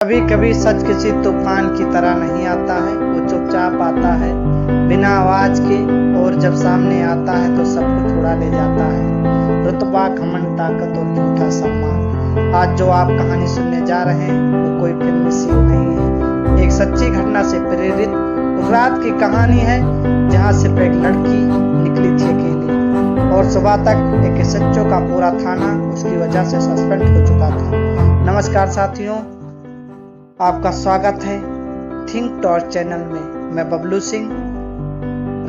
कभी कभी सच किसी तूफान की तरह नहीं आता है, वो चुपचाप आता है बिना आवाज के, और जब सामने आता है तो सब कुछ उड़ा ले जाता है। रुतबा, घमंड, ताकत और झूठा सम्मान। आज जो आप कहानी सुनने जा रहे हैं वो कोई फिल्मी सीन नहीं है, एक सच्ची घटना से प्रेरित उस रात की कहानी है जहां सिर्फ एक लड़की निकली थी अकेली, और सुबह तक एक सच्चों का पूरा थाना उसकी वजह से सस्पेंड हो चुका था। नमस्कार साथियों, आपका स्वागत है थिंक टॉर्च चैनल में। मैं बबलू सिंह।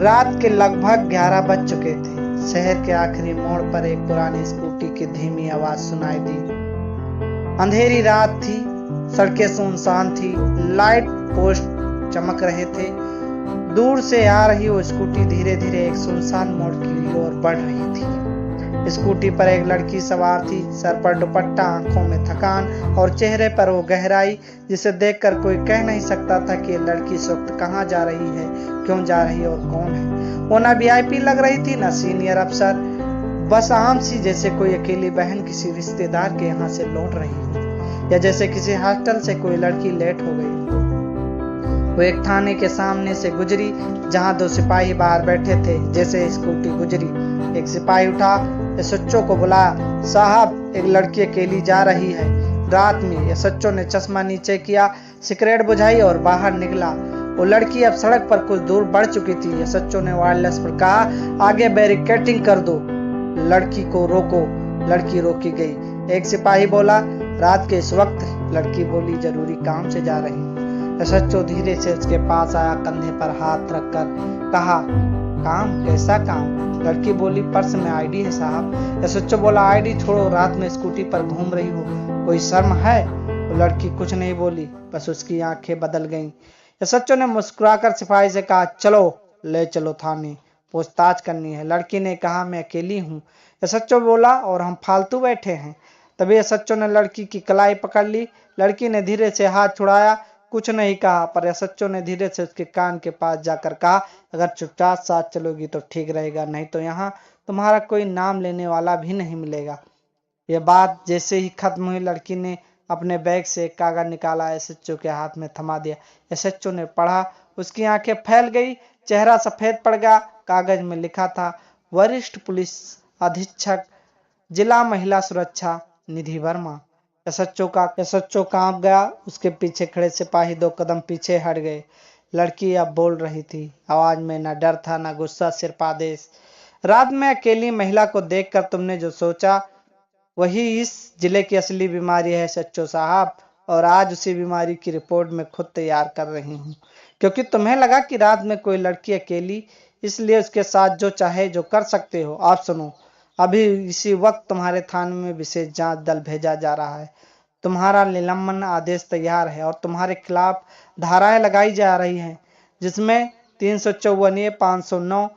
रात के लगभग 11 बज चुके थे। शहर के आखिरी मोड़ पर एक पुरानी स्कूटी की धीमी आवाज सुनाई दी। अंधेरी रात थी, सड़कें सुनसान थी, लाइट पोस्ट चमक रहे थे। दूर से आ रही वो स्कूटी धीरे धीरे एक सुनसान मोड़ की ओर बढ़ रही थी। स्कूटी पर एक लड़की सवार थी, सर पर दुपट्टा, आंखों में थकान और चेहरे पर वो गहराई जिसे देखकर कोई कह नहीं सकता था कि ये लड़की इस वक्त कहाँ जा रही है, क्यों जा रही है और कौन है। वो ना वीआईपी लग रही थी, ना सीनियर अफसर, बस आम सी, जैसे कोई अकेली बहन किसी रिश्तेदार के यहाँ से लौट रही हो, या जैसे किसी हॉस्टल से कोई लड़की लेट हो गई। वो एक थाने के सामने से गुजरी जहाँ 2 सिपाही बाहर बैठे थे। जैसे स्कूटी गुजरी, एक सिपाही उठा, सच्चो को बुलाया। साहब, एक लड़की अकेली जा रही है रात में। ये सच्चो ने चश्मा नीचे किया, सिगरेट बुझाई और बाहर निकला। वो लड़की अब सड़क पर कुछ दूर बढ़ चुकी थी। ये सच्चो ने वायरलेस पर कहा, आगे बैरिकेडिंग कर दो, लड़की को रोको। लड़की रोकी गई। एक सिपाही बोला, रात के इस वक्त? लड़की बोली, जरूरी काम से जा रही। सच्चो धीरे से उसके पास आया, कंधे पर हाथ रखकर कहा, काम? कैसा काम? लड़की बोली, पर्स में आईडी है साहब। सच्चो बोला, आईडी छोड़ो, रात में स्कूटी पर घूम रही हो, कोई शर्म है? तो लड़की कुछ नहीं बोली, बस उसकी आंखें बदल गईं। सच्चो ने मुस्कुराकर सिपाही से कहा, चलो, ले चलो थाने, पूछताछ करनी है। लड़की ने कहा, मैं अकेली हूँ। सच्चो बोला, और हम फालतू बैठे हैं। तभी सच्चो ने लड़की की कलाई पकड़ ली। लड़की ने धीरे से हाथ छुड़ाया, कुछ नहीं कहा, पर सच्चो ने धीरे से उसके कान के पास जाकर कहा, अगर चुपचाप साथ चलोगी तो ठीक रहेगा, नहीं तो यहाँ तुम्हारा कोई नाम लेने वाला भी नहीं मिलेगा। यह बात जैसे ही खत्म हुई, लड़की ने अपने बैग से एक कागज निकाला, एसएचओ के हाथ में थमा दिया। एसएचओ ने पढ़ा, उसकी आंखें फैल गई, चेहरा सफेद पड़ गया। कागज में लिखा था, वरिष्ठ पुलिस अधीक्षक जिला महिला सुरक्षा निधि वर्मा। एसएचओ कांप गया। उसके पीछे खड़े सिपाही 2 कदम पीछे हट गए। लड़की अब बोल रही थी, आवाज में न डर था न गुस्सा, सिर्फ आदेश। रात में अकेली महिला को देखकर तुमने जो सोचा, वही इस जिले की असली बीमारी है सच्चो साहब, और आज उसी बीमारी की रिपोर्ट में खुद तैयार कर रही हूँ। क्योंकि तुम्हें लगा कि रात में कोई लड़की अकेली, इसलिए उसके साथ जो चाहे जो कर सकते हो। आप सुनो, अभी इसी वक्त तुम्हारे थाने में विशेष जांच दल भेजा जा रहा है। तुम्हारा निलंबन आदेश तैयार है और तुम्हारे खिलाफ धाराएं लगाई जा रही हैं, जिसमें 354 509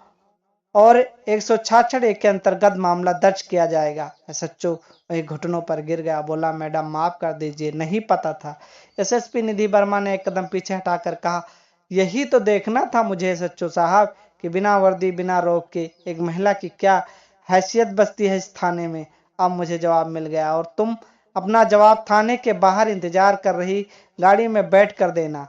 और 166 के अंतर्गत मामला दर्ज किया जाएगा। सच्चो वही घुटनों पर गिर गया, बोला, मैडम माफ कर दीजिए, नहीं पता था। एसएसपी निधि वर्मा ने एक कदम पीछे हटाकर कहा, यही तो देखना था मुझे सच्चो साहब, कि बिना वर्दी बिना रोक के एक महिला की क्या हैसियत बसती है इस थाने में। अब मुझे जवाब मिल गया, और तुम अपना जवाब थाने के बाहर इंतजार कर रही गाड़ी में बैठ कर देना।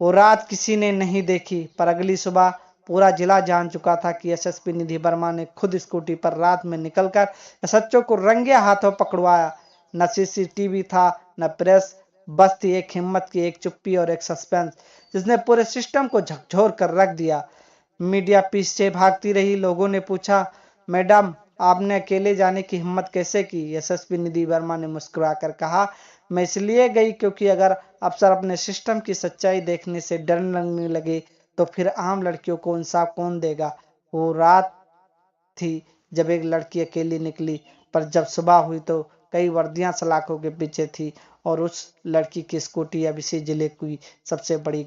वो रात किसी ने नहीं देखी, पर अगली सुबह पूरा जिला जान चुका था कि एसएसपी निधि वर्मा ने खुद स्कूटी पर रात में निकलकर सच्चो को रंगे हाथों पकड़वाया। न सीसीटीवी था, न प्रेस, बस थी एक हिम्मत की, एक चुप्पी और एक सस्पेंस, जिसने पूरे सिस्टम को झकझोर कर रख दिया। मीडिया पीछे भागती रही। लोगों ने पूछा, मैडम आपने अकेले जाने की हिम्मत कैसे की? एसएसपी निधि वर्मा ने मुस्कुराकर कहा, मैं इसलिए गई क्योंकि अगर अफसर अपने सिस्टम की सच्चाई देखने से डरने लगने लगे तो फिर आम लड़कियों को इंसाफ कौन देगा। वो रात थी जब एक लड़की अकेली निकली, पर जब सुबह हुई तो कई वर्दियां सलाखों के पीछे थी, और उस लड़की की स्कूटी अब इसी जिले की सबसे बड़ी